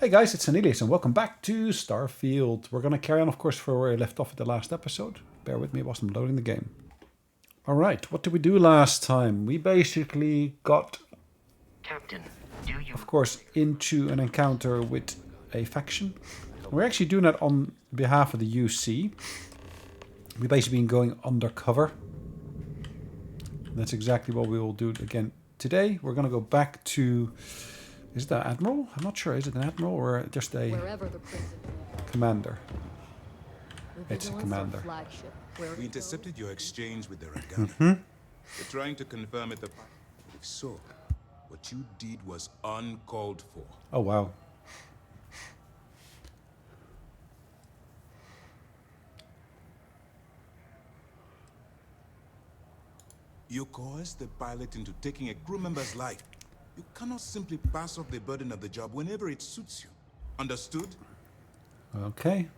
Hey guys, it's Sonelias and welcome back to Starfield. We're going to carry on, of course, for where I left off at the last episode. Bear with me whilst I'm loading the game. Alright, what did we do last time? We basically got, Captain, do you... of course, into an encounter with a faction. We're actually doing that on behalf of the UC. We've basically been going undercover. That's exactly what we will do again today. We're going to go back to... Is it an admiral? I'm not sure. Is it an admiral or just a commander? It's a commander. We intercepted your exchange with the Ragana. We're trying to confirm it. If so, what you did was uncalled for. Oh, wow. You coerced the pilot into taking a crew member's life. You cannot simply pass off the burden of the job whenever it suits you. Understood? Okay.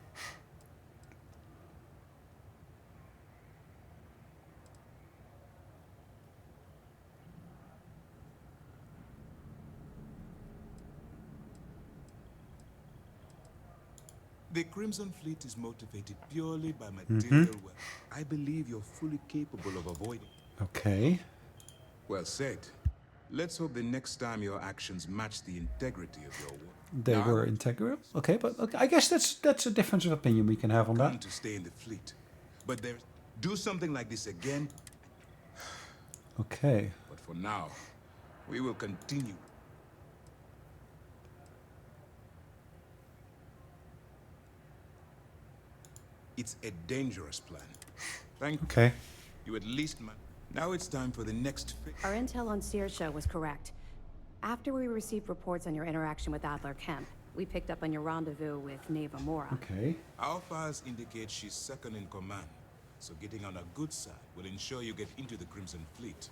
The Crimson Fleet is motivated purely by material wealth. I believe you're fully capable of avoiding. Okay. Well said. Let's hope the next time your actions match the integrity of your work. They were integral. Okay, but okay, I guess that's a difference of opinion we can have on that. To stay in the fleet, but do something like this again. Okay. But for now, we will continue. It's a dangerous plan. Thank Okay. you at least. Now it's time for the next fix. Our intel on Searsha was correct. After we received reports on your interaction with Adler Kemp, we picked up on your rendezvous with Neva Mora. Okay. Our files indicate she's second in command, so getting on a good side will ensure you get into the Crimson Fleet.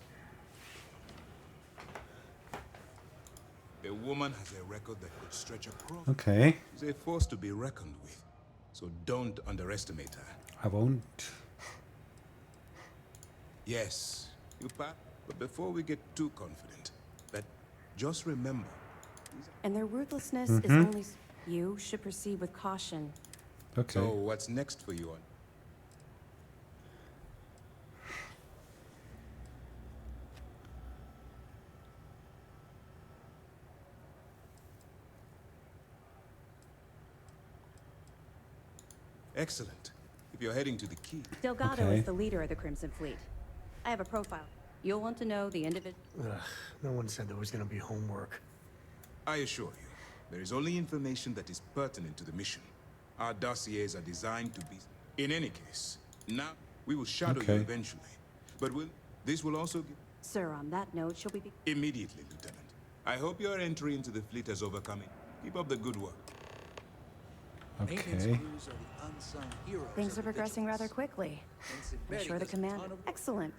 The woman has a record that could stretch across. Okay. She's a force to be reckoned with, so don't underestimate her. I won't. Yes, you pat. But before we get too confident, just remember. And their ruthlessness is only... You should proceed with caution. Okay. So what's next for you? Excellent. If you're heading to the key. Delgado is the leader of the Crimson Fleet. I have a profile. You'll want to know the individual... No one said there was going to be homework. I assure you, there is only information that is pertinent to the mission. Our dossiers are designed to be... In any case, now we will shadow you eventually. But this will also give... Sir, on that note, shall we be... Immediately, Lieutenant. I hope your entry into the fleet has overcome it. Keep up the good work. Okay. Things are progressing rather quickly. I'm sure the command... Excellent.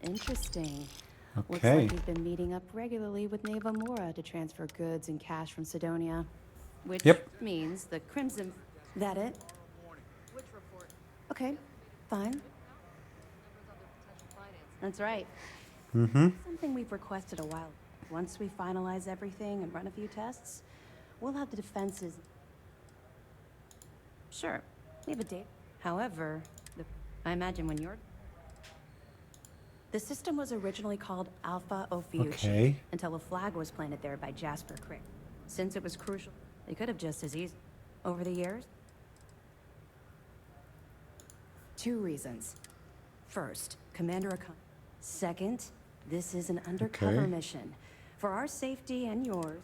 Interesting. Looks Okay. like you've been meeting up regularly with Neva Mora to transfer goods and cash from Sidonia. Which means the Crimson... That it? Okay, fine. That's right. Something we've requested a while. Once we finalize everything and run a few tests, we'll have the defenses... Sure, we have a date. However, I imagine when you're... The system was originally called Alpha Ophiuchi until a flag was planted there by Jasper Crick. Since it was crucial, they could have just as easy. Over the years? 2 reasons. First, Commander Akon. Second, this is an undercover mission. For our safety and yours.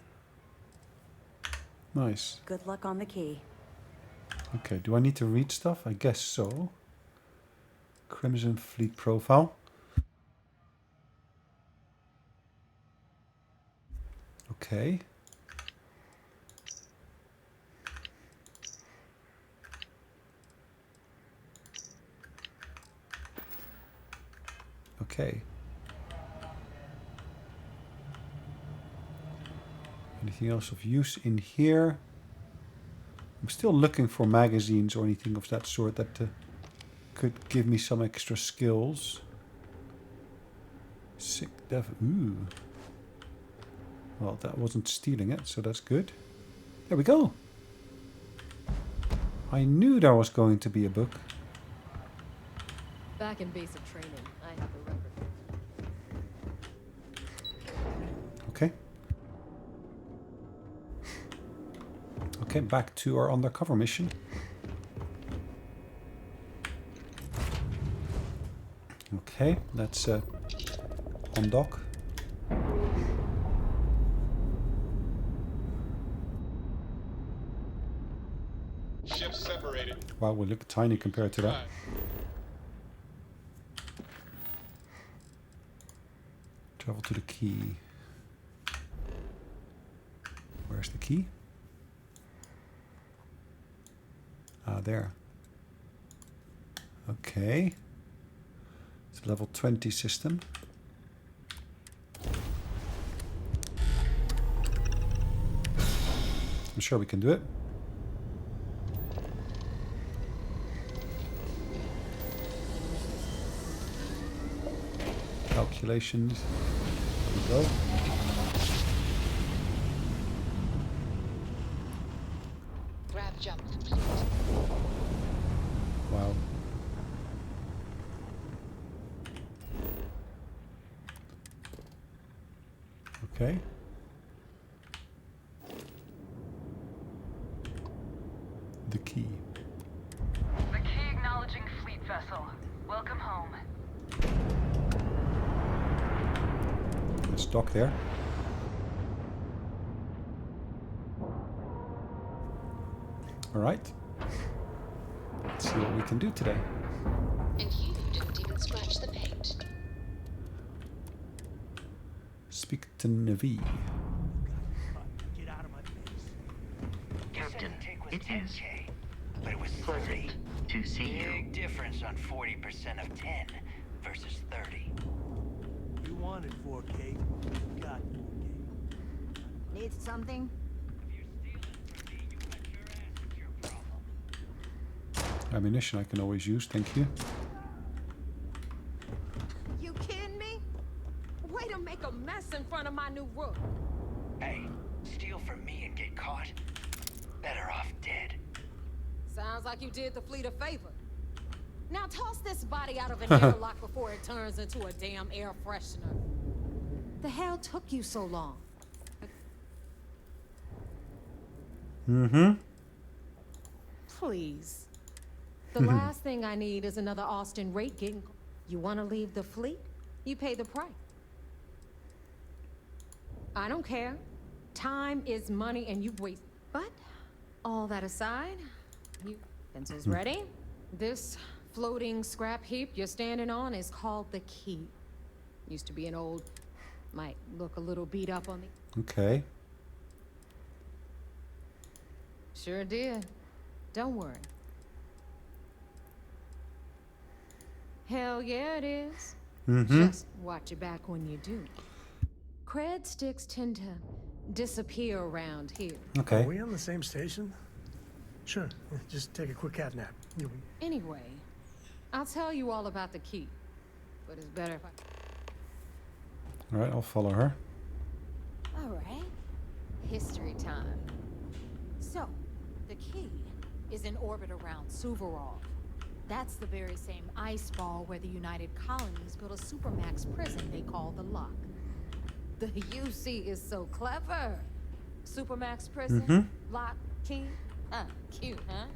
Nice. Good luck on the key. Okay, do I need to read stuff? I guess so. Crimson Fleet profile. Okay. Okay. Anything else of use in here? I'm still looking for magazines or anything of that sort that could give me some extra skills. Sick dev. Ooh. Well, that wasn't stealing it, so that's good. There we go. I knew there was going to be a book. Back in basic training, I have the record. Okay. Okay, back to our undercover mission. Okay, let's undock. Ship separated. Wow, we look tiny compared to that. Travel to the key. Where's the key? Ah, there. Okay. It's a level 20 system. I'm sure we can do it. Calculations. There we go. Grab jump complete. Wow. Okay. The key. The key acknowledging fleet vessel. Welcome home. Let's dock there. All right. Let's see what we can do today. And you didn't even scratch the paint. Speak to Navi. Get out of my face. Captain, it is $10K, but it was 30. pleasant to see you. Big difference on 40% of 10 versus 30. You wanted 4K. You got 4K. Need something? If you're stealing from me, you bet your ass it's your problem. Ammunition I can always use, thank you. You kidding me? Way to make a mess in front of my new roof. Hey, steal from me and get caught? Better off dead. Sounds like you did the fleet a favor. Now toss this body out of an airlock before it turns into a damn air freshener. The hell took you so long? Mm-hmm. Please. The last thing I need is another Austin rate getting... You want to leave the fleet? You pay the price. I don't care. Time is money and you waste... But, all that aside, you... Pencils ready? This floating scrap heap you're standing on is called the key. Used to be an old... Might look a little beat up on the... Okay. Sure did. Don't worry. Hell yeah, it is. Just watch your back when you do. Cred sticks tend to disappear around here. Okay. Are we on the same station? Sure. Just take a quick cat nap. You'll be... Anyway, I'll tell you all about the key. But it's better if I... Alright, I'll follow her. All right. History time. So, the key is in orbit around Suvorov. That's the very same ice ball where the United Colonies built a supermax prison they call the Lock. The UC is so clever. Supermax prison, lock, key. Cute, huh?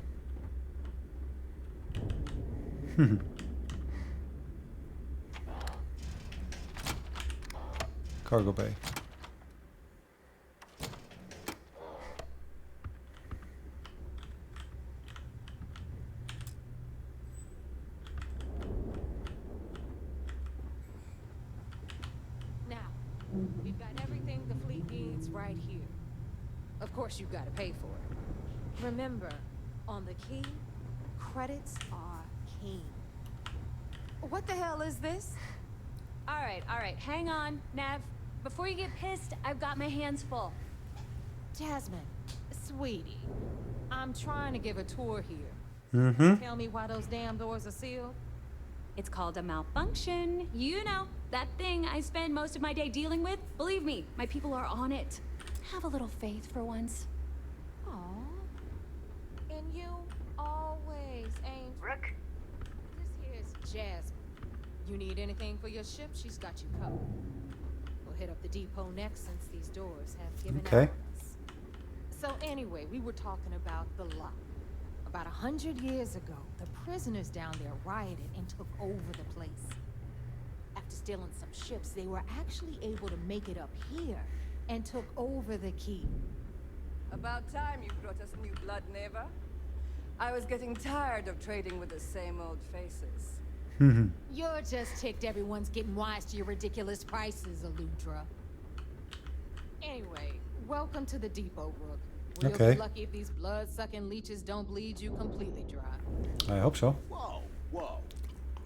Cargo bay. Now, we've got everything the fleet needs right here. Of course, you've got to pay for it. Remember, on the key, credits are king. What the hell is this? All right, hang on, Nav. Before you get pissed, I've got my hands full. Jasmine, sweetie, I'm trying to give a tour here. Tell me why those damn doors are sealed? It's called a malfunction. You know, that thing I spend most of my day dealing with. Believe me, my people are on it. Have a little faith for once. Aw. And you always ain't... Rook? This here's Jasmine. You need anything for your ship, she's got you covered. We'll hit up the depot next since these doors have given out on us. So anyway, we were talking about the lot. About 100 years ago, the prisoners down there rioted and took over the place. After stealing some ships, they were actually able to make it up here and took over the key. About time you brought us new blood, Neva. I was getting tired of trading with the same old faces. You're just ticked everyone's getting wise to your ridiculous prices, Aludra. Anyway, welcome to the depot, Rook. We'll be lucky if these blood-sucking leeches don't bleed you completely dry. I hope so. Whoa, whoa.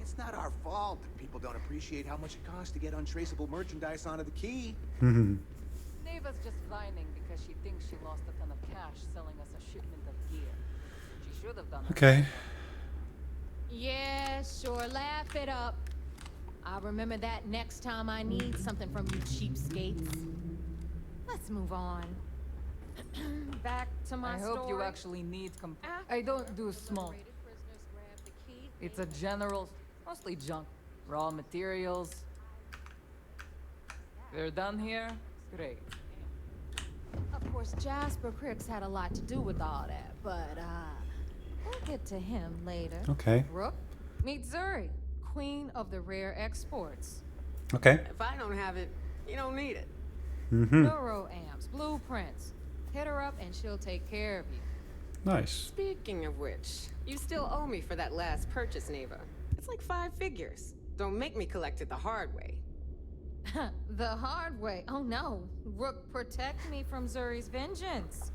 It's not our fault that people don't appreciate how much it costs to get untraceable merchandise onto the key. Neva's just whining because she thinks she lost a ton of cash selling us a shipment of gear. She should have done Okay. Yeah, sure, laugh it up. I'll remember that next time I need something from you cheapskates. Let's move on. Back to my story. I hope you actually need I don't do small. It's a general, mostly junk. Raw materials. They're done here? Great. Of course, Jasper Cricks had a lot to do with all that, but, we'll get to him later. Okay. Rook, meet Zuri, queen of the rare exports. Okay. If I don't have it, you don't need it. Neuroamps, blueprints. Hit her up and she'll take care of you. Nice. Speaking of which, you still owe me for that last purchase, Neva. It's like 5 figures. Don't make me collect it the hard way. The hard way? Oh no. Rook, protect me from Zuri's vengeance.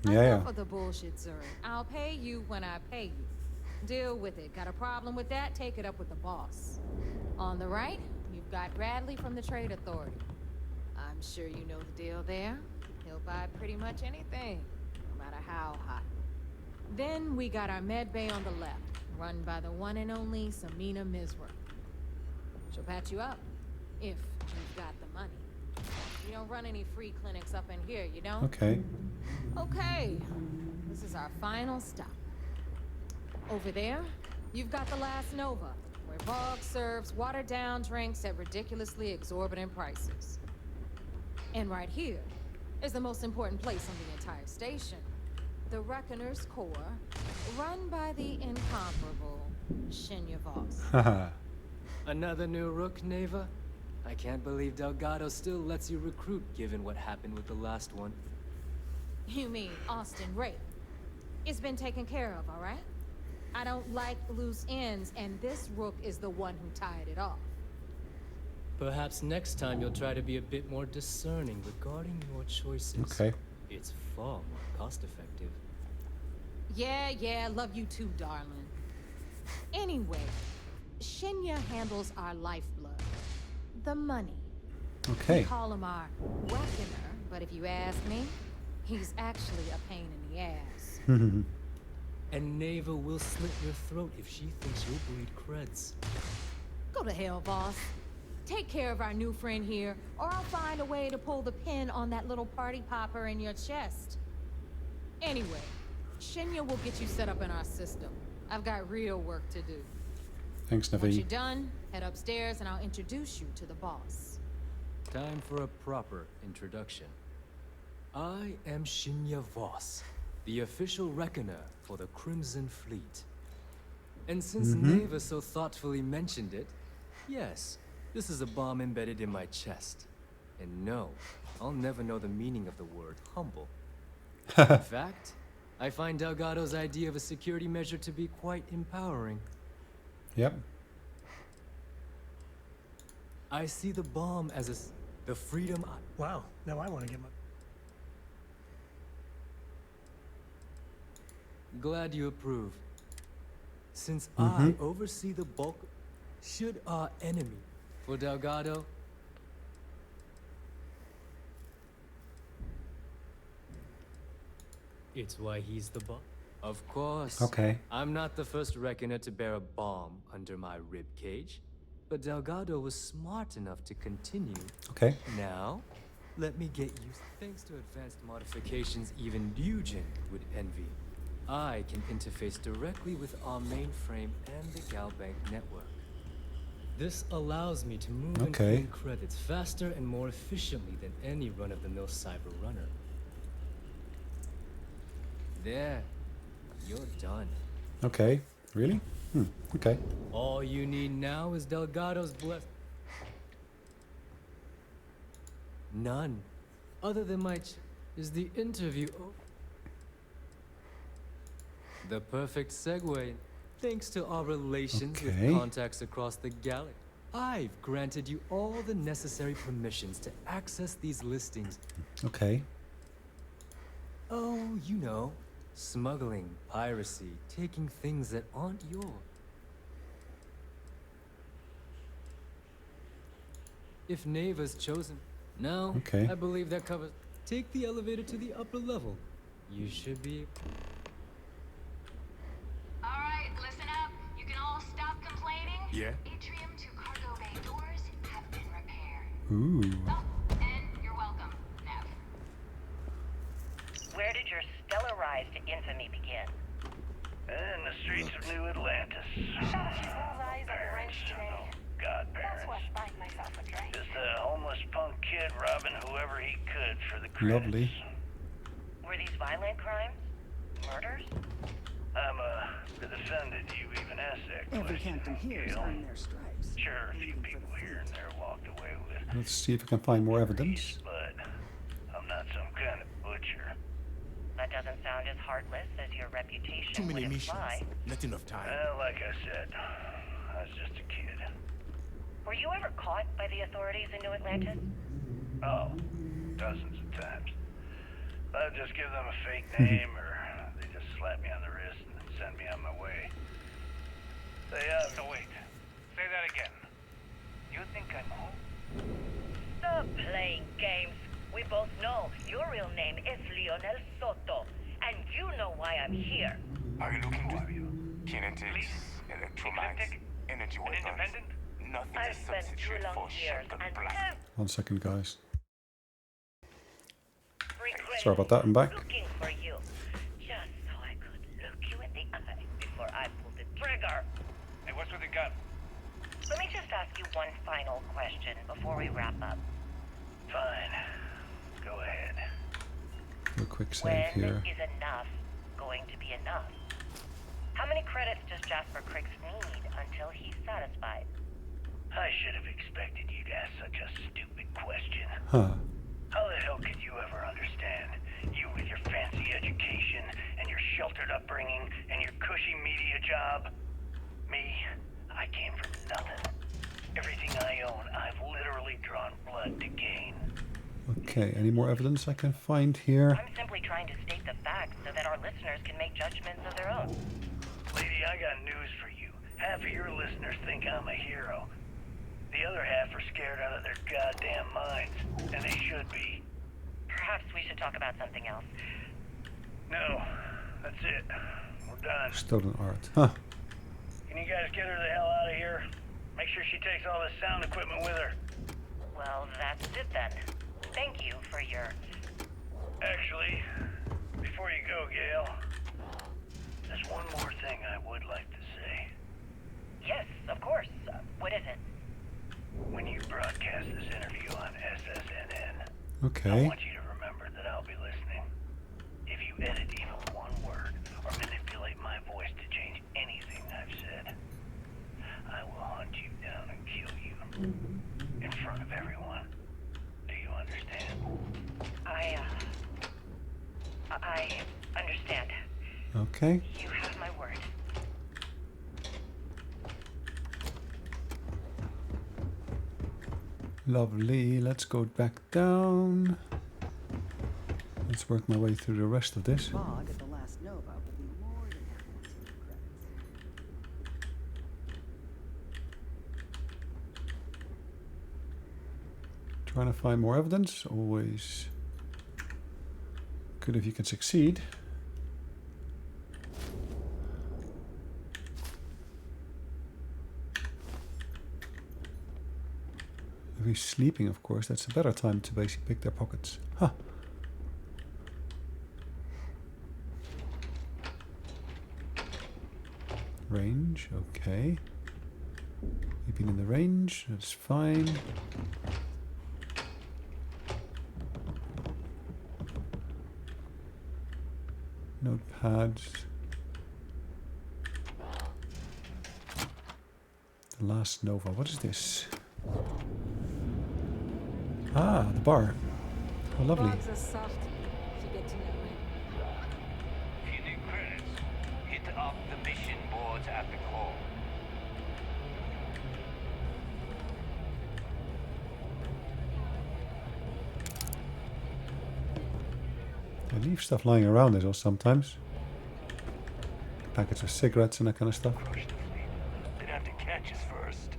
Yeah. Enough of the bullshit, Zuri. I'll pay you when I pay you. Deal with it. Got a problem with that? Take it up with the boss. On the right, you've got Bradley from the Trade Authority. I'm sure you know the deal there. He'll buy pretty much anything, no matter how hot. Then we got our med bay on the left, run by the one and only Samina Misra. She'll patch you up, if you've got the money. We don't run any free clinics up in here, you don't? Okay. Okay, this is our final stop. Over there, you've got the Last Nova, where Vogue serves watered-down drinks at ridiculously exorbitant prices. And right here is the most important place on the entire station. The Reckoner's Core, run by the incomparable Shinya Voss. Another new Rook, Neva? I can't believe Delgado still lets you recruit, given what happened with the last one. You mean Austin Ray? It's been taken care of, all right? I don't like loose ends, and this Rook is the one who tied it off. Perhaps next time you'll try to be a bit more discerning regarding your choices. Okay. It's far more cost-effective. Yeah, love you too, darling. Anyway, Shinya handles our lifeblood. The money. Okay. We call him our reckoner, but if you ask me, he's actually a pain in the ass. And Neva will slit your throat if she thinks you'll bleed creds. Go to hell, boss. Take care of our new friend here, or I'll find a way to pull the pin on that little party popper in your chest. Anyway, Shinya will get you set up in our system. I've got real work to do. Thanks, Once Navi. you're done, head upstairs and I'll introduce you to the boss. Time for a proper introduction. I am Shinya Voss, the official reckoner for the Crimson Fleet. And since Neva so thoughtfully mentioned it, yes, this is a bomb embedded in my chest. And no, I'll never know the meaning of the word humble. In fact, I find Delgado's idea of a security measure to be quite empowering. Yep. I see the bomb as the freedom Wow, now I want to get my... Glad you approve. Since I oversee the bulk, should our enemy, for Delgado, it's why he's the boss. Of course. Okay. I'm not the first reckoner to bear a bomb under my rib cage, but Delgado was smart enough to continue. Okay. Now, let me get used. Thanks to advanced modifications even Eugen would envy, I can interface directly with our mainframe and the Galbank network. This allows me to move and claim credits faster and more efficiently than any run-of-the-mill cyber runner. There, you're done. Okay. Really? Okay. All you need now is Delgado's None. Other than is the interview. The perfect segue. Thanks to our relations with contacts across the galaxy, I've granted you all the necessary permissions to access these listings. Okay. Oh, you know, smuggling, piracy, taking things that aren't yours. If Neva's chosen, now I believe that covers. Take the elevator to the upper level. You should be. All right, listen up. You can all stop complaining. Yeah. Atrium to cargo bay doors have been repaired. Ooh. Oh, and you're welcome, Nev. Where did your stellar rise to infamy begin? In the streets of New Atlantis. Parents. No, godparents. That's what I find myself a drink. Just a homeless punk kid robbing whoever he could for the credits. Lovely. Were these violent crimes? Murders? I'm the defendant. You even asked that question. Every captain here has earned their stripes. Sure, a few people here and there walked away with. Let's see if we can find more evidence. But I'm not some kind of butcher. That doesn't sound as heartless as your reputation Too many would missions. imply. Not enough time. Well, like I said, I was just a kid. Were you ever caught by the authorities in New Atlantis? Oh, dozens of times. I'd just give them a fake name, or they just slap me on the wrist and send me on my way. No, wait. Say that again. You think I'm home? Stop playing games. We both know your real name is Lionel Soto, and you know why I'm here. Are you looking to kinetics, electromagnetic, energy weapons? Independent? Nothing I've to spent substitute 2 long for years shotgun and blast. 1 second, guys. every Sorry about that. I'm back. looking for you, just so I could look you in the eye before I pulled the trigger. Hey, what's with the gun? Let me just ask you one final question before we wrap up. Fine. Go ahead. Do a quick save When here. is enough going to be enough? How many credits does Jasper Criggs need until he's satisfied? I should have expected you to ask such a stupid question. Huh. How the hell could you ever understand? You with your fancy education and your sheltered upbringing and your cushy media job. Me, I came from nothing. Everything I own, I've literally drawn blood to gain. Okay, any more evidence I can find here? I'm simply trying to state the facts so that our listeners can make judgments of their own. Lady, I got news for you. Half of your listeners think I'm a hero. The other half are scared out of their goddamn minds, and they should be. Perhaps we should talk about something else. No, that's it. We're done. Stolen art. Huh. Can you guys get her the hell out of here? Make sure she takes all this sound equipment with her. Well, that's it then. Thank you for your... Actually, before you go, Gail, there's one more thing I would like to say. Yes, of course. What is it? When you broadcast this interview on SSNN, Okay. I want you to remember that I'll be listening. If you edit even one word or manipulate my voice to change anything I've said, I will hunt you down and kill you in front of everyone. Do you understand? I understand. Okay. You have my word. Lovely. Let's go back down. Let's work my way through the rest of this. Fog at the last Nova will be more than happy to see your credits. Trying to find more evidence. Always good if you can succeed. everybody's sleeping, of course, that's a better time to basically pick their pockets. Huh. Range, okay. Keeping in the range, that's fine. Notepads. The last Nova. What is this? Ah, the bar. Oh, lovely. Bugs are soft if you get to know it. If you need credits, hit up the mission boards at the core. I leave stuff lying around as well sometimes. Packets of cigarettes and that kind of stuff. They'd have to catch us first.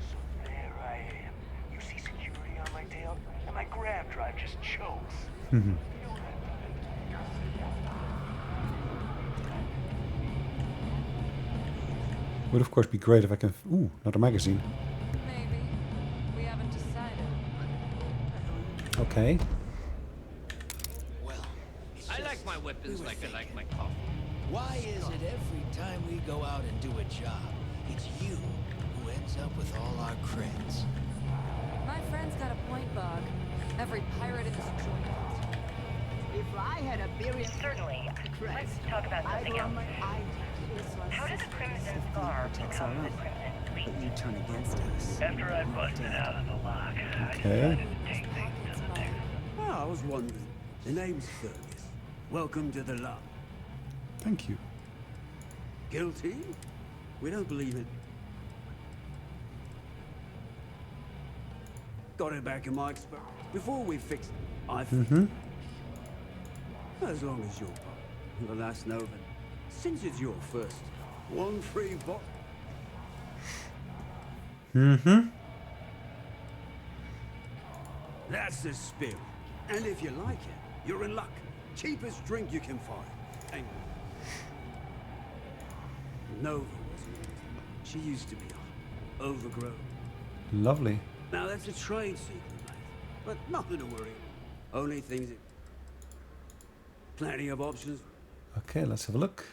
So there I am. You see security on my tail, and my grab drive just chokes. Would of course be great if I can... Ooh, another magazine. Maybe. We haven't decided. Okay. I like my weapons like I like my coffee. Why is it every time we go out and do a job, it's you who ends up with all our creds? My friend's got a point, Bug. Every pirate in this joint. If I had a billion... Certainly. Let's talk about something else. How did the Crimson Scar become the Crimson Fleet? But you turn against us. After I busted out of the lock, I Okay. decided to take things to the next. Oh, I was wondering. The name's Fergus. Welcome to the lab. Thank you. Guilty? We don't believe it. Got it back in my experiment. Before we fixed it, I think. As long as you're part of the last Nova. Since it's your first, one free bot. That's the spirit. And if you like it, you're in luck. Cheapest drink you can find. And Nova wasn't. She used to be overgrown. Lovely. Now that's a trade secret, mate. But nothing to worry about. Only things that... Plenty of options. Okay, let's have a look.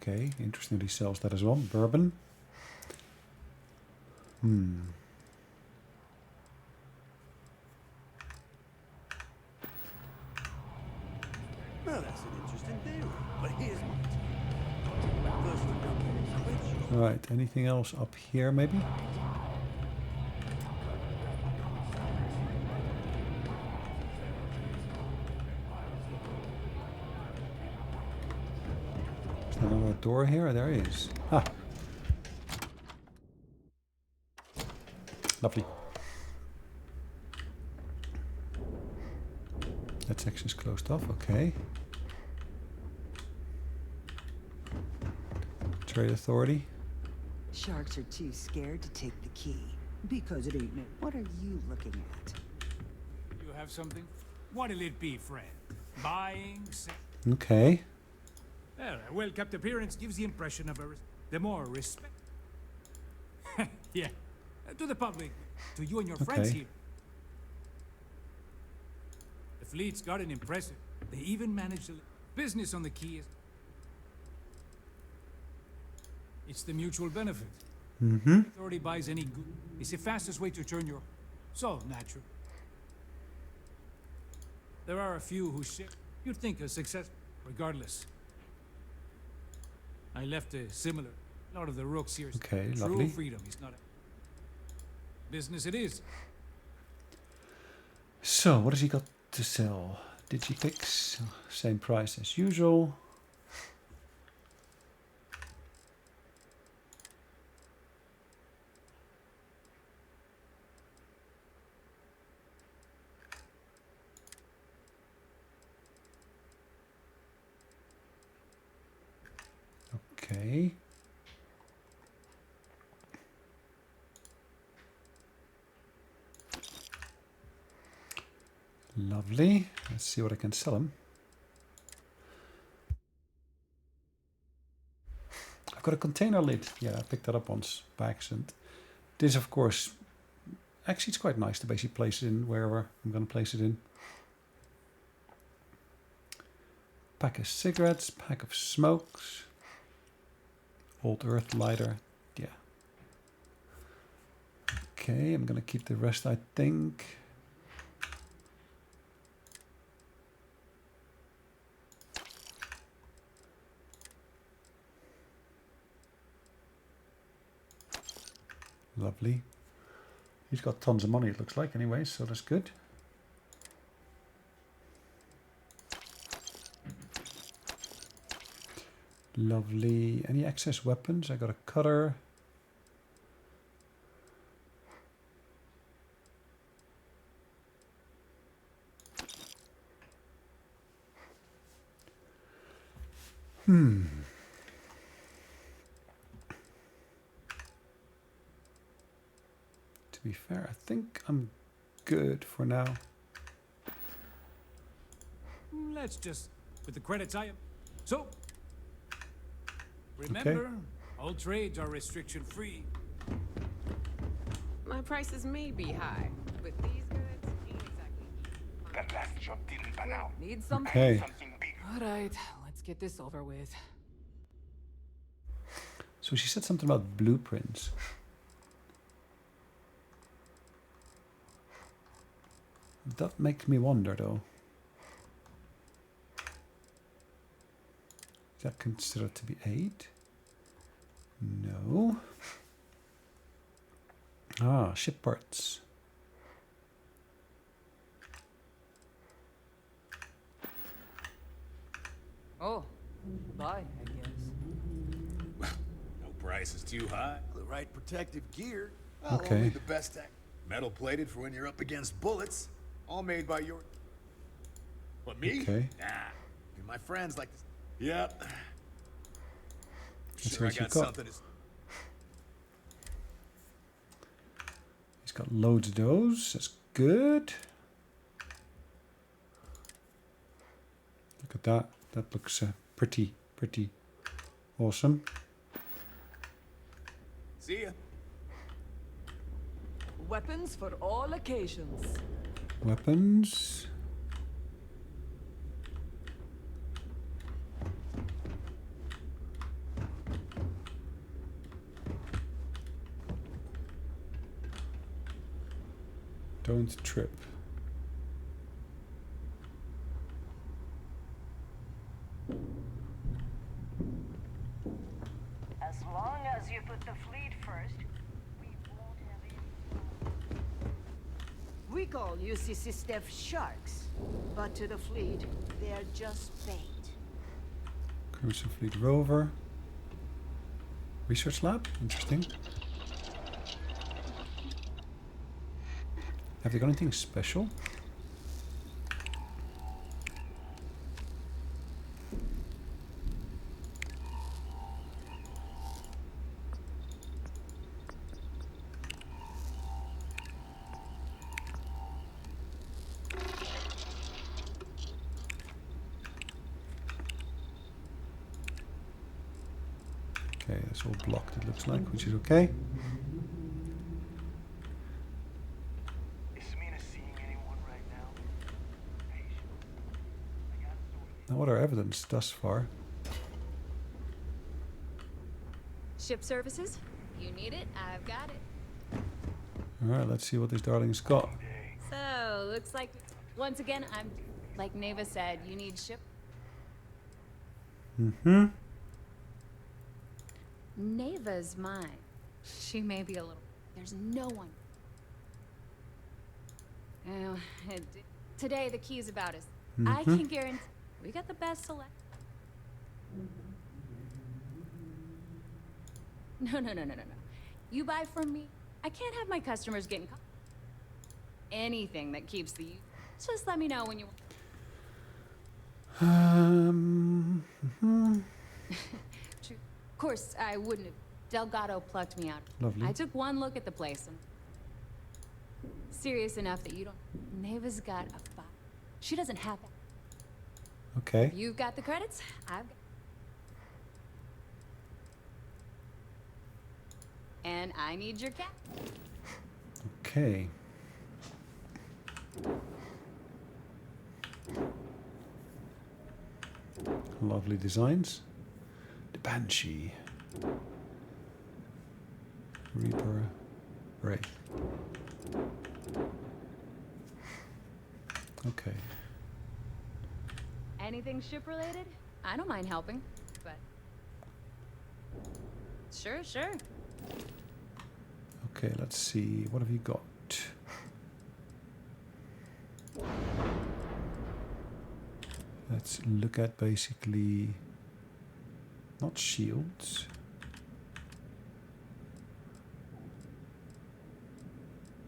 Okay, interestingly sells that as well. Bourbon. Well, that's an interesting theory. But here's my first one. Right, anything else up here maybe? Is there another door here? There is. Ah. Lovely. That section's closed off, okay. Trade Authority. Sharks are too scared to take the key. Because it ain't new. What are you looking at? You have something? What'll it be, friend? Buying, Okay. Well, a well-kept appearance gives the impression of the more respect. Yeah. To the public, to you and your friends here. The fleet's got an impressive. They even managed to... Business on the key is... It's the mutual benefit. Authority buys any good. It's the fastest way to turn your... So natural. There are a few who ship. You'd think a success, regardless. I left a similar. A lot of the rooks here. Okay, True lovely. freedom is not a... Business it is. So, what has he got to sell? Digifix, same price as usual. Okay. Lovely. Let's see what I can sell him. I've got a container lid. Yeah, I picked that up once by accident. This, of course, actually it's quite nice to basically place it in wherever I'm going to place it in. Pack of cigarettes, pack of smokes. Old earth lighter. Yeah. Okay, I'm going to keep the rest, I think. Lovely. He's got tons of money, it looks like, anyway, so that's good. Lovely. Any excess weapons? I got a cutter. To be fair, I think I'm good for now. Let's just put the credits I am. So, remember, all trades are restriction free. My prices may be high, but these goods ain't exactly. That last job didn't pan out. Need something? Okay. Something big. All right, let's get this over with. So she said something about blueprints. That makes me wonder, though. Is that considered to be aid? No. Ah, ship parts. Oh, bye, I guess. No price is too high. The right protective gear. Okay. Only the best tech. Metal plated for when you're up against bullets. All made by your... What, me? Okay. Nah. And my friends like this. Yep. Let's Sure, I see what got you've got. something to... He's got loads of those. That's good. Look at that. That looks pretty awesome. See ya. Weapons for all occasions. Weapons. Don't trip. As long as you put the fleet first, we won't have any... We call UCC staff sharks, but to the fleet, they're just bait. Crimson Fleet Rover. Research lab? Interesting. Have they got anything special? Okay, that's all blocked, it looks like, which is okay. No other evidence thus far. Ship services? You need it, I've got it. Alright, let's see what this darling's got. So, looks like, once again, I'm, like Neva said, you need ship. Mm-hmm. Neva's mine. She may be a little... There's no one. Well, today the key is about us. I can guarantee we got the best select. No. You buy from me. I can't have my customers getting caught. Anything that keeps the... Just let me know when you... True. Of course, I wouldn't have. Delgado plucked me out. Lovely. I took one look at the place and... Serious enough that you don't... Neva's got a file. She doesn't have that. Okay. You've got the credits. I've got... And I need your cat. Okay. Lovely designs. The Banshee. Reaper. Wraith. Okay. Anything ship related? I don't mind helping, but... Sure, sure. Okay, let's see. What have you got? Let's look at basically not shields.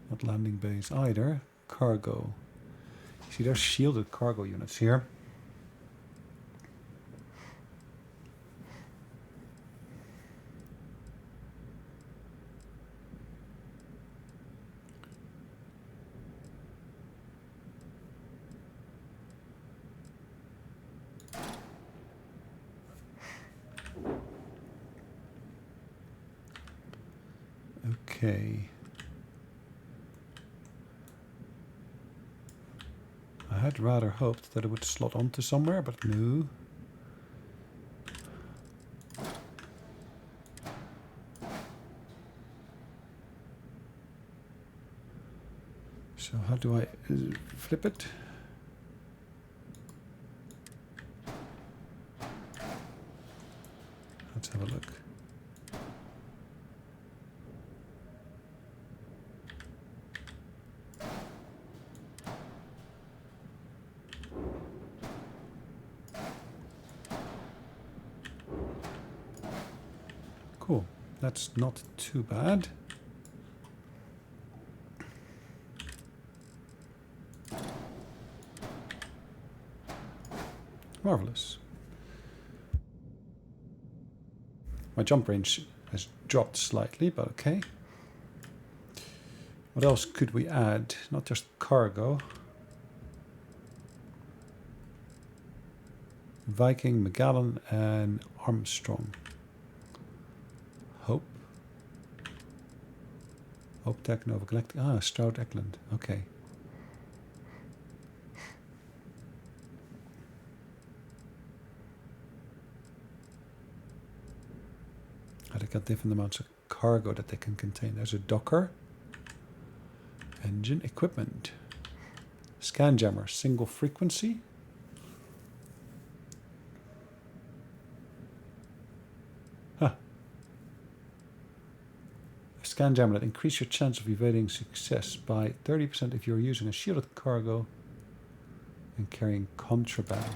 Not landing base either. Cargo. See, there's shielded cargo units here. Okay. I had rather hoped that it would slot onto somewhere, but no. So how do I flip it? Let's have a look. Cool, that's not too bad. Marvelous. My jump range has dropped slightly, but okay. What else could we add? Not just cargo. Viking, Magellan, and Armstrong. Hope. Hope Tech, Nova Galactic. Ah, Stroud Eklund. Okay. They got different amounts of cargo that they can contain. There's a docker. Engine equipment. Scan jammer, single frequency. Huh. A scan jammer that increases your chance of evading success by 30% if you're using a shielded cargo and carrying contraband.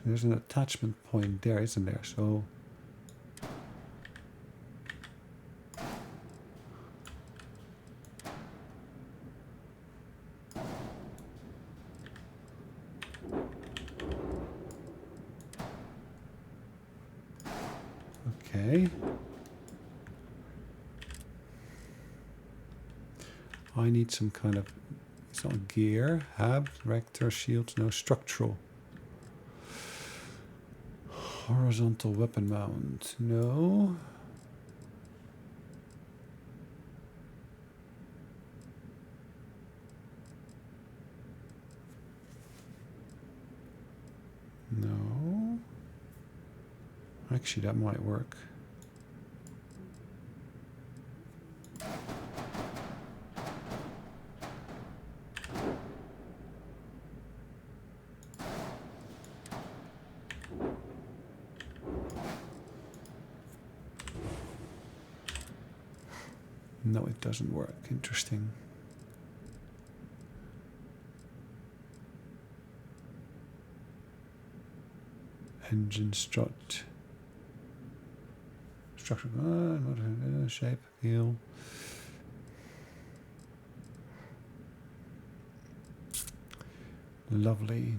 There's an attachment point there, isn't there? So okay. I need some kind of, it's not gear, hab, rector, shields, no structural. Horizontal weapon mount, no. No. Actually, that might work. No, it doesn't work. Interesting. Engine strut. Structure. Shape. Heel. Lovely.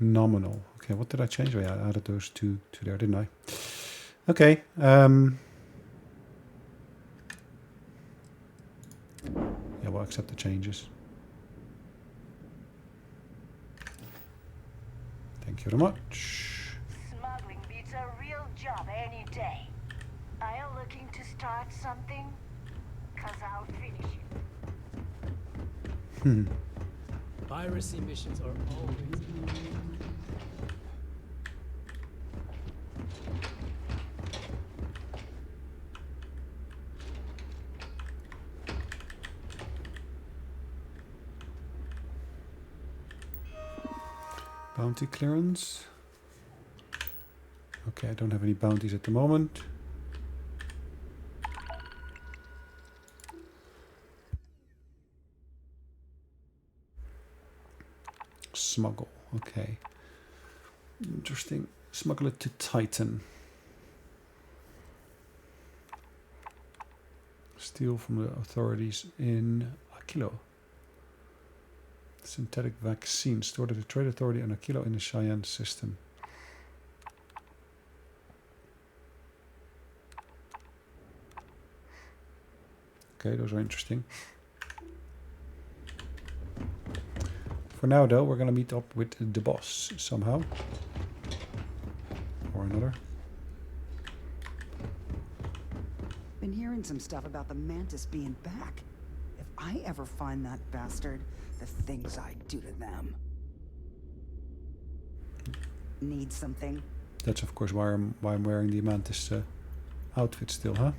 Nominal. Okay, what did I change? Oh, yeah, I added those two to there, didn't I? Okay. Yeah, we'll accept the changes. Thank you very much. Smuggling beats a real job any day. Are you looking to start something? 'Cause I'll finish it. Piracy missions are always... Bounty clearance. Okay, I don't have any bounties at the moment. Smuggle. Okay. Interesting. Smuggle it to Titan. Steal from the authorities in Aquilo. Synthetic vaccine stored at the trade authority in Aquilo in the Cheyenne system. Okay, those are interesting. For now, though, we're going to meet up with the boss somehow. Or another. Been hearing some stuff about the Mantis being back. If I ever find that bastard, the things I do to them. Need something? That's of course why I'm wearing the Mantis outfit still, huh?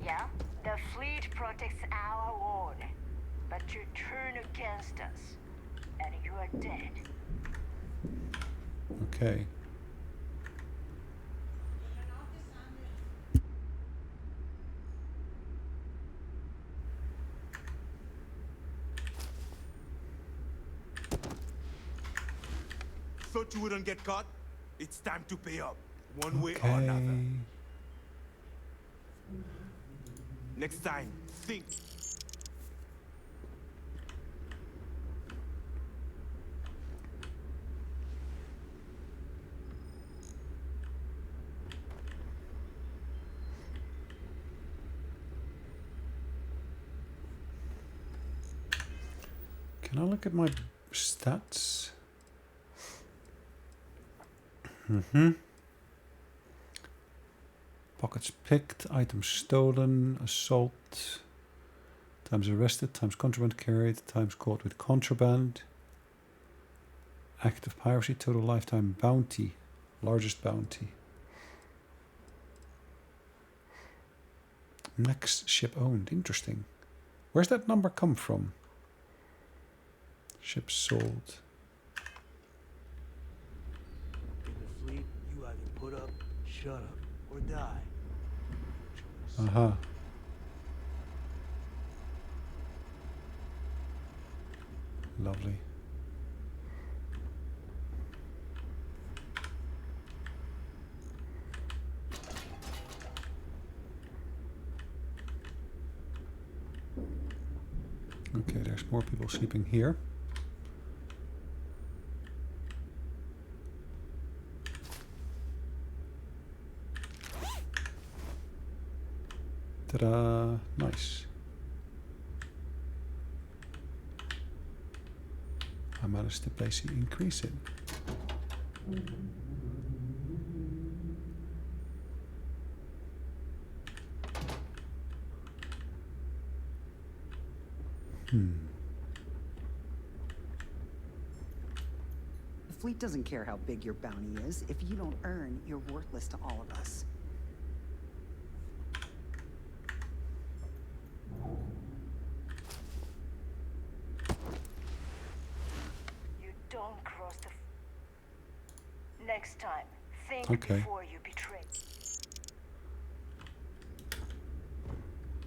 Yeah? The fleet protects our world. But you turn against us. And you are dead. Okay. Thought you wouldn't get caught? It's time to pay up, one way or another. Next time, think. Can I look at my stats? Pockets picked, items stolen, assault, times arrested, times contraband carried, times caught with contraband, active piracy, total lifetime bounty, largest bounty. Next ship owned, interesting. Where's that number come from? Ships sold. In the fleet, you either put up, shut up, or die. Uh-huh. Lovely. Okay, there's more people sleeping here. Ta-da! Nice. I managed to basically increase it. The fleet doesn't care how big your bounty is. If you don't earn, you're worthless to all of us. You don't cross the... Next time, think Okay. before you betray.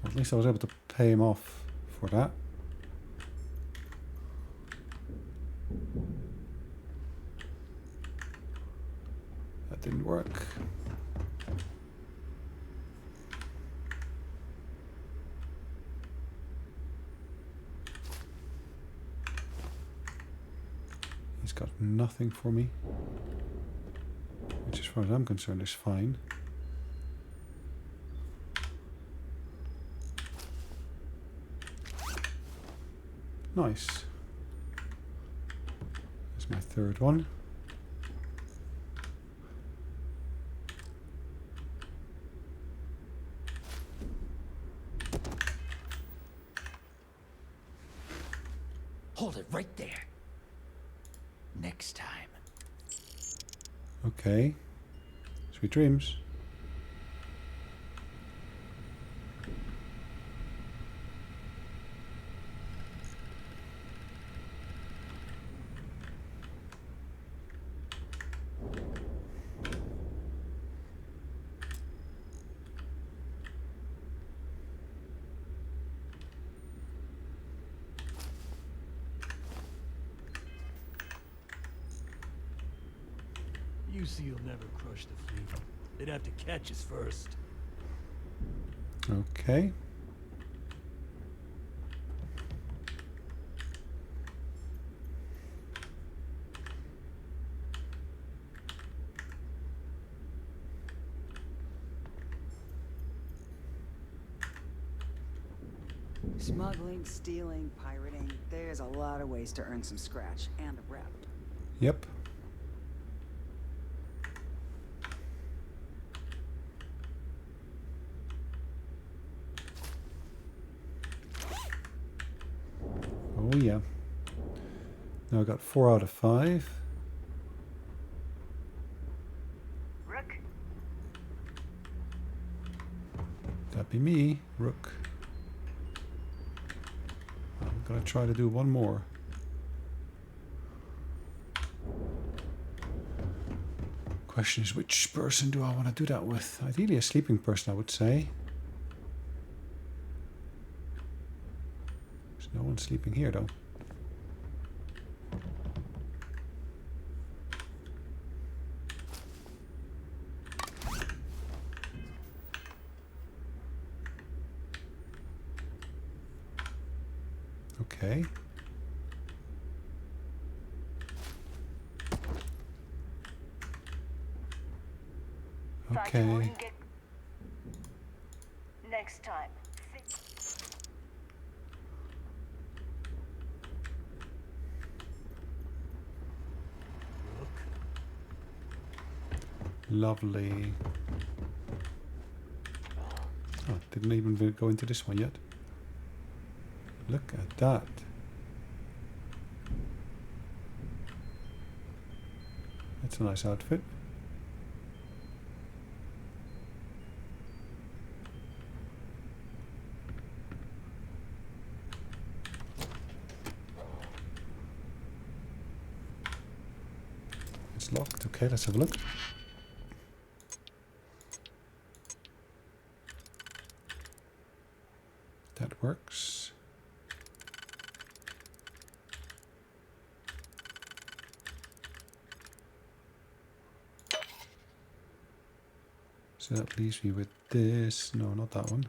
At least I was able to pay him off for that. That didn't work. He's got nothing for me. Which as far as I'm concerned is fine. Nice. That's my third one. Hold it right there. Next time. Okay. Sweet dreams. UC will never crush the fleet. They'd have to catch us first. Okay. Smuggling, stealing, pirating. There's a lot of ways to earn some scratch and a rep. Yep. Oh yeah. Now I got 4 out of 5. Rook? That'd be me, Rook. I'm gonna try to do one more. Question is, which person do I want to do that with? Ideally a sleeping person, I would say. There's no one sleeping here though. Okay. Okay. Next time. Lovely. Oh, didn't even go into this one yet. Look at that. That's a nice outfit. It's locked. Okay, let's have a look. That works. So that leaves me with this. No, not that one.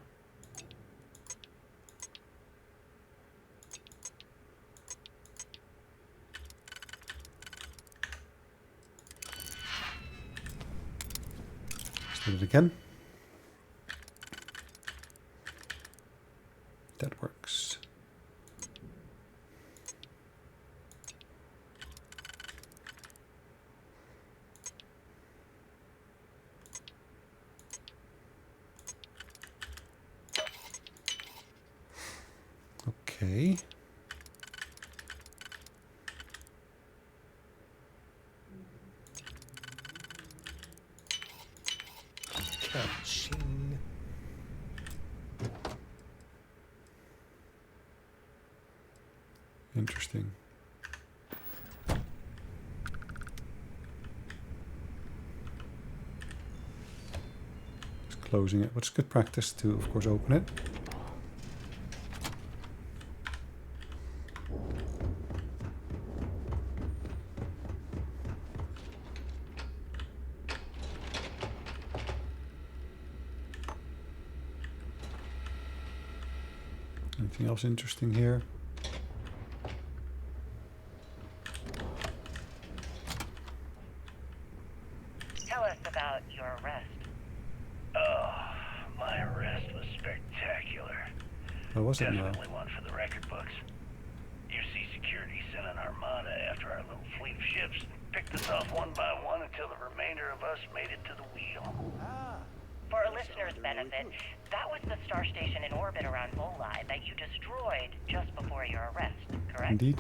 Let's do it again. That works. Okay. Ka-ching. Interesting. Just closing it, but it's good practice to, of course, open it. Anything else interesting here? was it now? Definitely one for the record books. UC Security sent an armada after our little fleet of ships and picked us off one by one until the remainder of us made it to the wheel. For our listeners' benefit, that was the star station in orbit around Volii that you destroyed just before your arrest, correct? Indeed.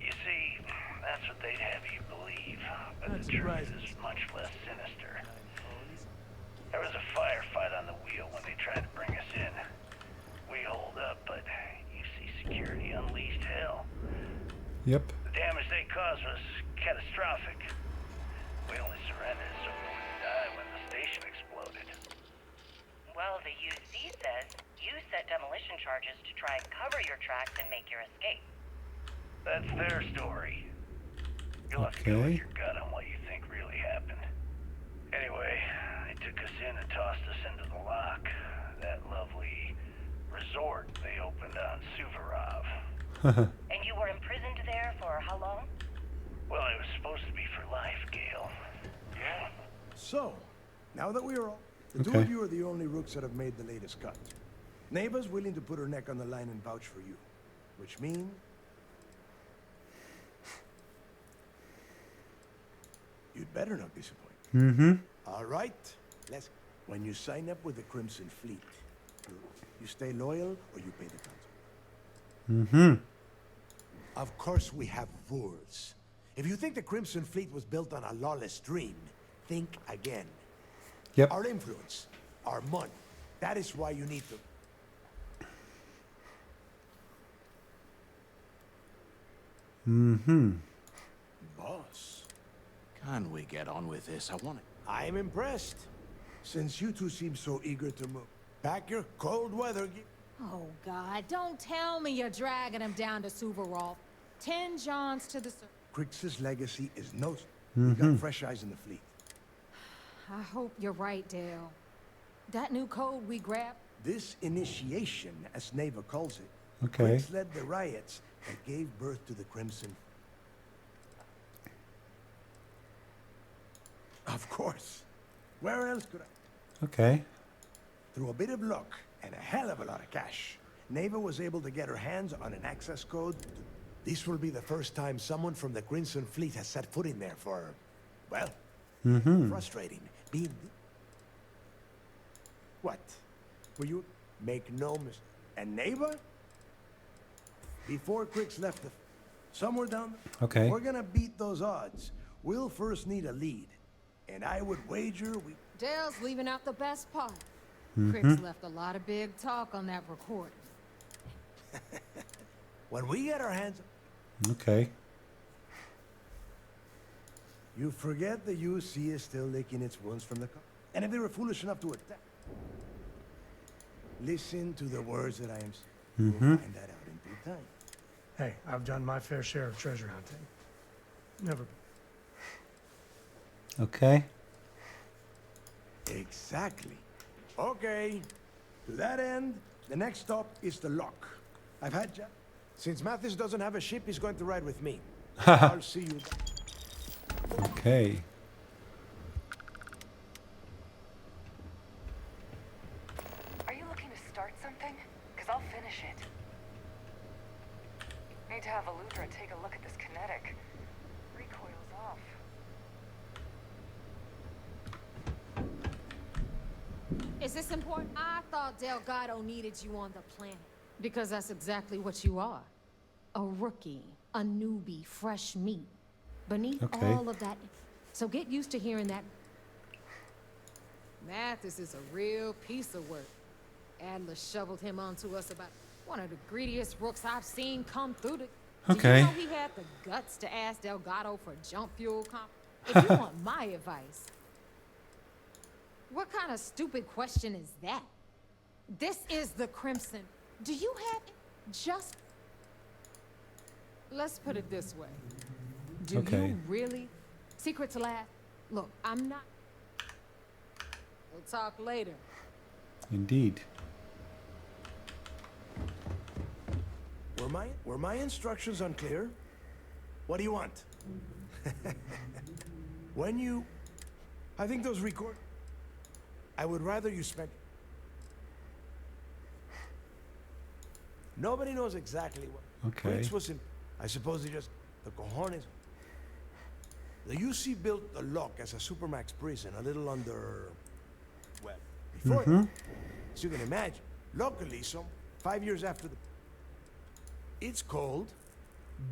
You see, that's what they'd have you believe, but the truth is much less sinister. There was a firefight on the wheel when they tried to bring us in. We holed up, but UC Security unleashed hell. Yep. The damage they caused was catastrophic. We only surrendered so we wouldn't die when the station exploded. Well, the UC says you set demolition charges to try and cover your tracks and make your escape. That's their story. You'll have to go with your gut on what you think really happened. Anyway, they took us in and tossed us into the lock. That lovely resort they opened on Suvorov. And you were imprisoned there for how long? Well, it was supposed to be for life, Gale. Yeah. So, now that we're all... The two of you are the only rooks that have made the latest cut. Neva's willing to put her neck on the line and vouch for you. Which means... you'd better not disappoint. Mm-hmm. All right. Let's... When you sign up with the Crimson Fleet, you stay loyal or you pay the council. Mm-hmm. Of course we have rules. If you think the Crimson Fleet was built on a lawless dream, think again. Yep. Our influence, our money, that is why you need to... Mm-hmm. Boss. Can we get on with this? I want it. I am impressed. Since you two seem so eager to move, pack your cold weather gear. Oh, God, don't tell me you're dragging him down to Suvorov. 10 Johns to the... Crix's legacy is no... We got fresh eyes in the fleet. I hope you're right, Dale. That new code we grabbed... This initiation, as Neva calls it, Okay. Crix led the riots that gave birth to the Crimson. Of course. Where else could I? Okay. Through a bit of luck and a hell of a lot of cash, Neva was able to get her hands on an access code. This will be the first time someone from the Crimson Fleet has set foot in there for, well, frustrating. Being... What? Were you... Make no mistake. And Neva? Before Crix left the... Somewhere down... Okay. We're gonna beat those odds. We'll first need a lead. And I would wager we... Dale's leaving out the best part. Mm-hmm. Crix left a lot of big talk on that recording. When we get our hands... Okay. You forget the UC is still licking its wounds from the... And if they were foolish enough to attack... Listen to the words that I am saying. We'll find that out in due time. Hey, I've done my fair share of treasure hunting. Never... Okay. Exactly. Okay. To that end, the next stop is the lock. I've had Jack. Since Mathis doesn't have a ship, he's going to ride with me. I'll see you. Okay. Are you looking to start something? Because I'll finish it. Need to have Aludra take a look at this kinetic. Recoil's off. Is this important? I thought Delgado needed you on the planet. Because that's exactly what you are. A rookie, a newbie, fresh meat. Beneath all of that... So get used to hearing that. Mathis is a real piece of work. Adler shoveled him onto us about one of the greediest rooks I've seen come through the... Okay. Do you know he had the guts to ask Delgado for jump fuel If you want my advice... What kind of stupid question is that? This is the Crimson. Do you have just... Let's put it this way. Do you really... Secret to last? Look, I'm not... We'll talk later. Indeed. Were my instructions unclear? What do you want? When you... I think those record... I would rather you spend... Nobody knows exactly what. Okay. Which was I suppose they just the cojones. The UC built the lock as a supermax prison, a little under. Well, before that, as you can imagine. Luckily, 5 years after the. It's cold,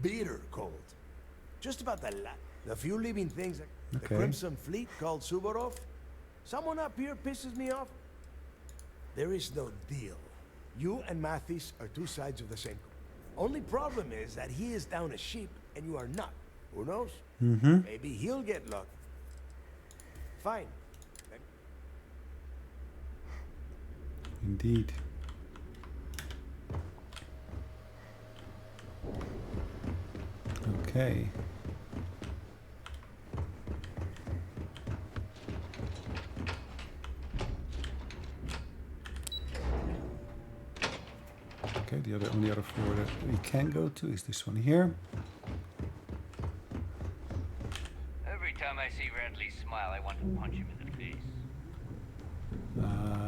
bitter cold. Just about the few living things that the Crimson Fleet called Suvorov. Someone up here pisses me off. There is no deal. You and Mathis are two sides of the same coin. Only problem is that he is down a sheep and you are not. Who knows? Maybe he'll get lucky. Fine. Indeed. Okay. Okay, the only other floor that we can go to is this one here. Every time I see Radley smile, I want to punch him in the face.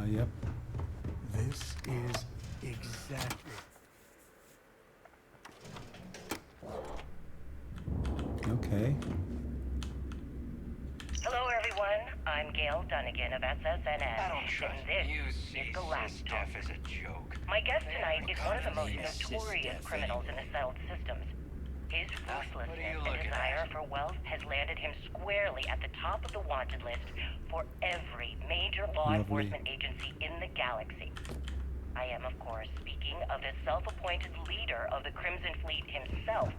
Yep. This is exactly. Okay. Hello, everyone. I'm Gail Dunnigan of SSNS. And this is Galactic. As a joke. My guest tonight is one of the most notorious criminals in the settled systems. His ruthlessness and desire for wealth has landed him squarely at the top of the wanted list for every major law enforcement agency in the galaxy. I am, of course, speaking of the self-appointed leader of the Crimson Fleet himself,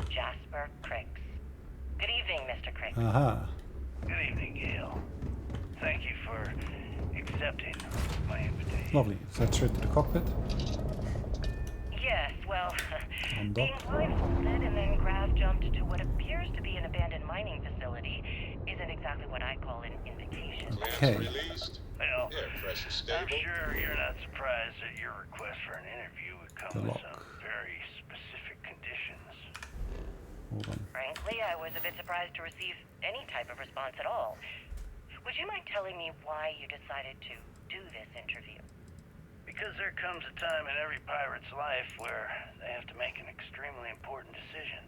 Jasper Crix. Good evening, Mr. Crix. Good evening, Gail. Thank you for accepting my invitation. Lovely. So let's straight to the cockpit. Yes, well, being blindfolded and then grav jumped to what appears to be an abandoned mining facility isn't exactly what I call an invitation. Okay. Well, I'm sure you're not surprised that your request for an interview would come with some very specific conditions. Hold on. Frankly, I was a bit surprised to receive any type of response at all. Would you mind telling me why you decided to do this interview? Because there comes a time in every pirate's life where they have to make an extremely important decision.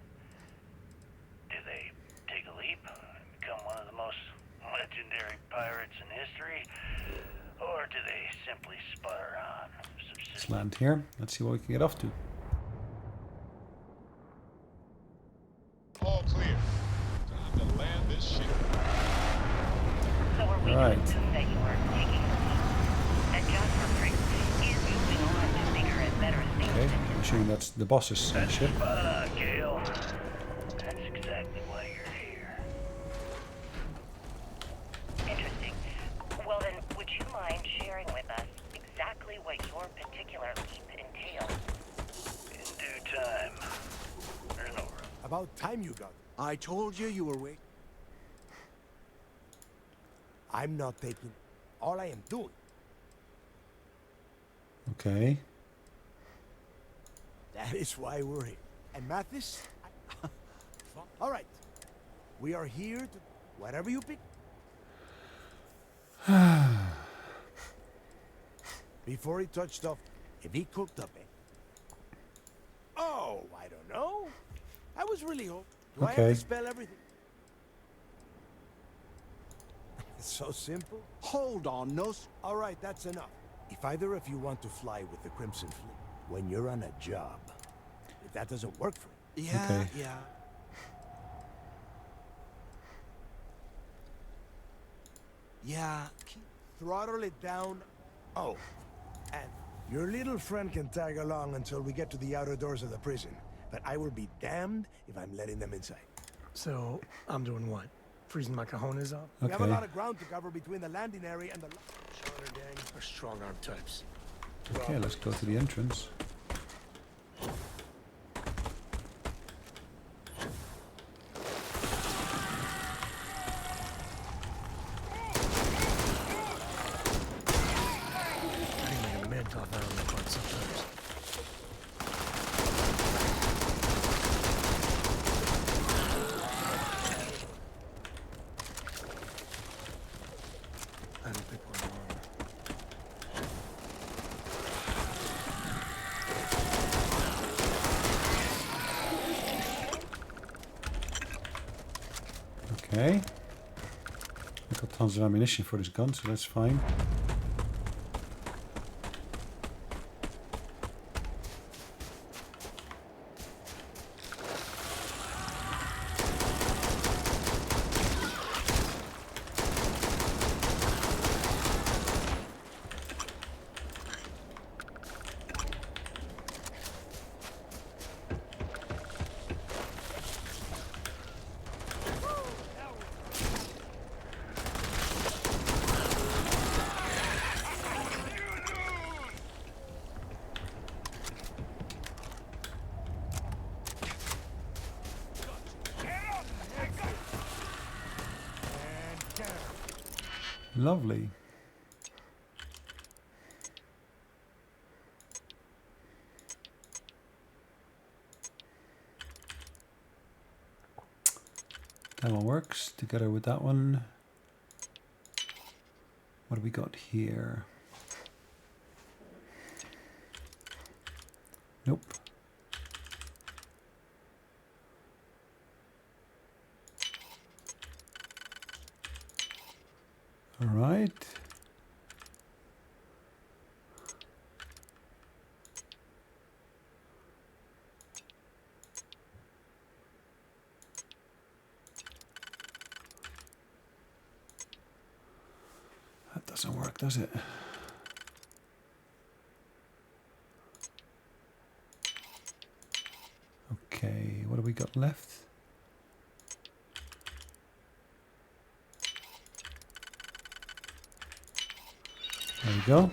Do they take a leap and become one of the most legendary pirates in history? Or do they simply sputter on? Let's land here. Let's see what we can get off to. All clear. Time to land this ship. So are we to assume that you are taking the lead? That Jasper Crix is moving on to bigger and better things. Okay, I'm assuming that's the boss's ship. Spot on, Gale. That's exactly why you're here. Interesting. Well then, would you mind sharing with us exactly what your particular leap entails? In due time. There's no room. About time you got. I told you you were waiting. I'm not taking. All I am doing. Okay. That is why we're here. And Mathis? All right. We are here to... Whatever you pick. Before he touched off, if he cooked up it. Oh, I don't know. I was really hoping. Do I have to spell everything? It's so simple. Hold on, no... All right, that's enough. If either of you want to fly with the Crimson Fleet, when you're on a job, if that doesn't work for you... Yeah. Yeah, throttle it down. Oh, and your little friend can tag along until we get to the outer doors of the prison. But I will be damned if I'm letting them inside. So, I'm doing what? Freezing my cojones off? We have a lot of ground to cover between the landing area and the... Shiner gang are strong-arm types. Okay, let's go to the entrance. I can make a man talk out on that part sometimes. I don't think we're alone. Okay. I've got tons of ammunition for this gun, so that's fine. Lovely. That one works together with that one. What do we got here? Nope. All right. That doesn't work, does it? Okay, what do we got left? There we go.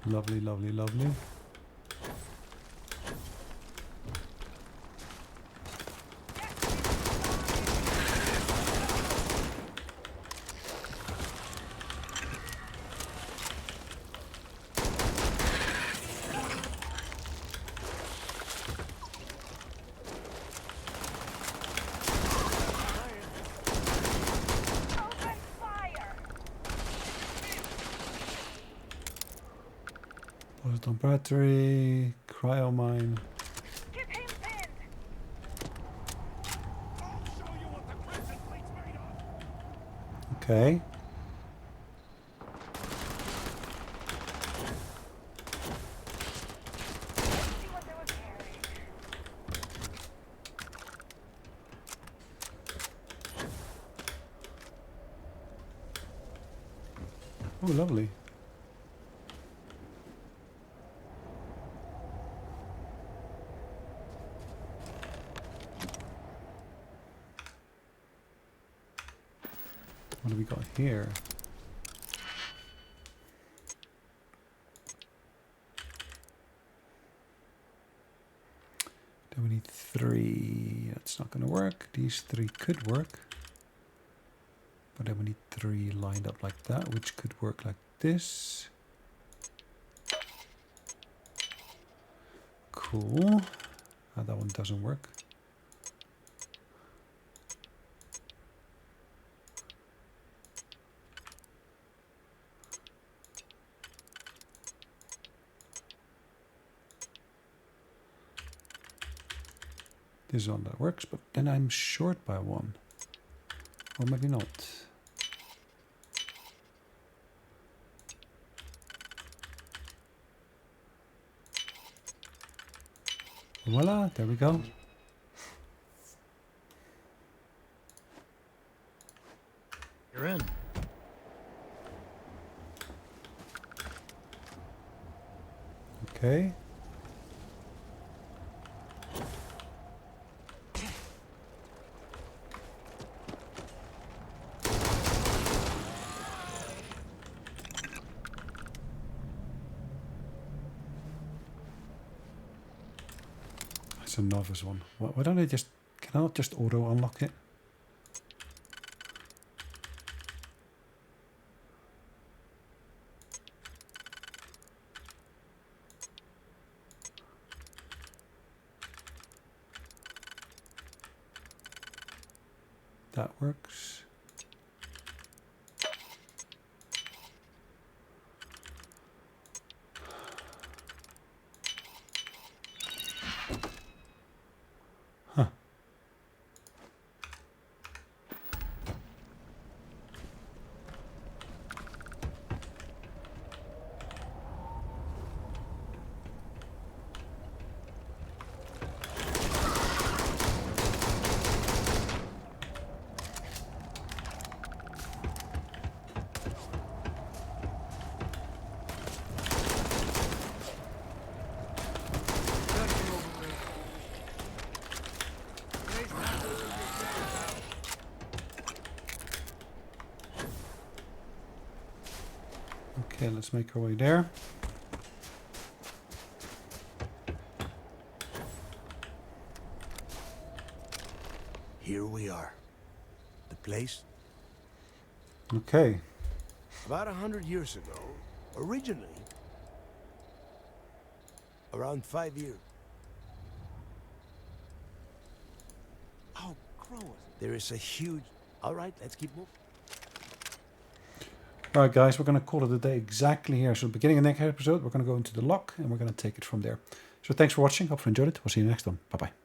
Lovely, lovely, lovely. Closed on battery, cryo mine. Okay. Oh, lovely. What do we got here? Then we need 3. That's not going to work. These 3 could work. But then we need 3 lined up like that, which could work like this. Cool. That one doesn't work. This one that works, but then I'm short by 1. Or maybe not. Voila, there we go. You're in. Okay. It's a novice one. Why don't I just... Can I not just auto unlock it? That works. Huh. Okay, let's make our way there. Here we are. The place? Okay. About 100 years ago, originally, around 5 years. Oh, crows. There is a huge... All right, let's keep moving. Alright guys, we're going to call it a day exactly here. So beginning of the next episode, we're going to go into the lock and we're going to take it from there. So thanks for watching. Hope you enjoyed it. We'll see you next one. Bye-bye.